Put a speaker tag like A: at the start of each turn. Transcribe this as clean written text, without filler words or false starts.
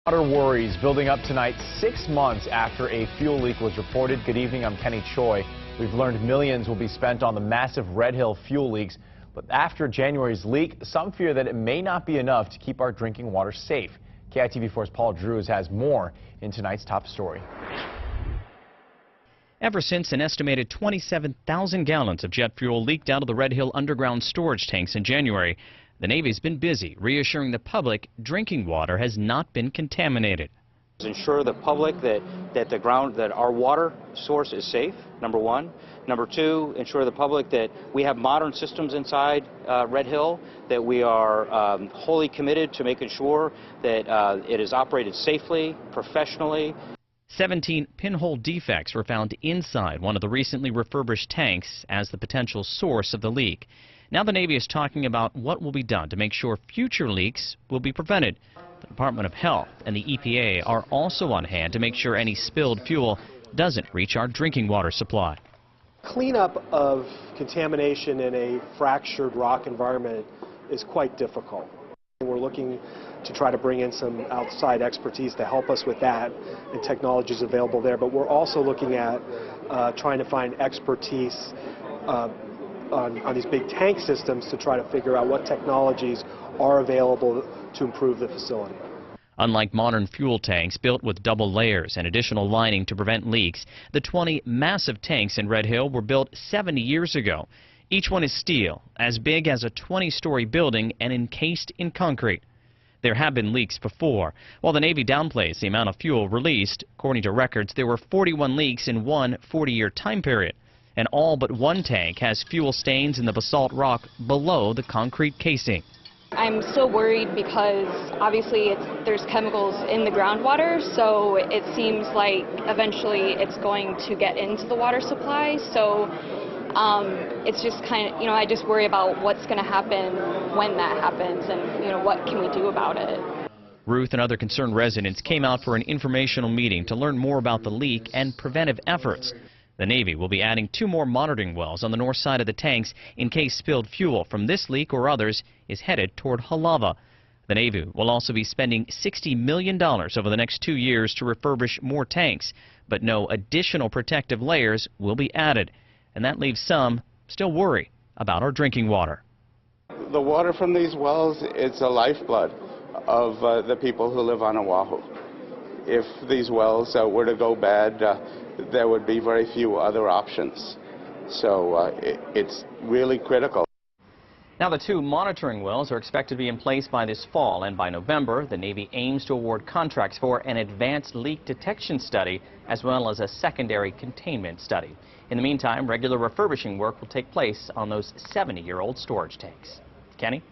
A: Water worries building up tonight 6 months after a fuel leak was reported. Good evening, I'm Kenny Choi. We've learned millions will be spent on the massive Red Hill fuel leaks. But after January's leak, some fear that it may not be enough to keep our drinking water safe. KITV4's Paul Drews has more in tonight's top story.
B: Ever since an estimated 27,000 gallons of jet fuel leaked out of the Red Hill underground storage tanks in January, the Navy's been busy reassuring the public drinking water has not been contaminated.
C: Ensure the public that our water source is safe, number one. Number two, ensure the public that we have modern systems inside Red Hill, that we are wholly committed to making sure that it is operated safely, professionally.
B: 17 pinhole defects were found inside one of the recently refurbished tanks as the potential source of the leak. Now the Navy is talking about what will be done to make sure future leaks will be prevented. The Department of Health and the EPA are also on hand to make sure any spilled fuel doesn't reach our drinking water supply.
D: Cleanup of contamination in a fractured rock environment is quite difficult. We're looking to try to bring in some outside expertise to help us with that, and technology is available there. But we're also looking at trying to find expertise on these big tank systems to try to figure out what technologies are available to improve the facility.
B: Unlike modern fuel tanks built with double layers and additional lining to prevent leaks, the 20 massive tanks in Red Hill were built 70 years ago. Each one is steel, as big as a 20-story building and encased in concrete. There have been leaks before. While the Navy downplays the amount of fuel released, according to records, there were 41 leaks in one 40-year time period. And all but one tank has fuel stains in the basalt rock below the concrete casing.
E: I'm still worried because obviously there's chemicals in the groundwater, so it seems like eventually it's going to get into the water supply. So it's just kind of, I just worry about what's going to happen when that happens and, what can we do about it.
B: Ruth and other concerned residents came out for an informational meeting to learn more about the leak and preventive efforts. The Navy will be adding 2 more monitoring wells on the north side of the tanks in case spilled fuel from this leak or others is headed toward Halava. The Navy will also be spending $60 million over the next 2 years to refurbish more tanks, but no additional protective layers will be added. And that leaves some still worried about our drinking water.
F: The water from these wells, it's a lifeblood of the people who live on Oahu. If these wells were to go bad, there would be very few other options. So it's really critical.
B: Now the 2 monitoring wells are expected to be in place by this fall, and by November the Navy aims to award contracts for an advanced leak detection study as well as a secondary containment study. In the meantime, regular refurbishing work will take place on those 70-year-old storage tanks. Kenny?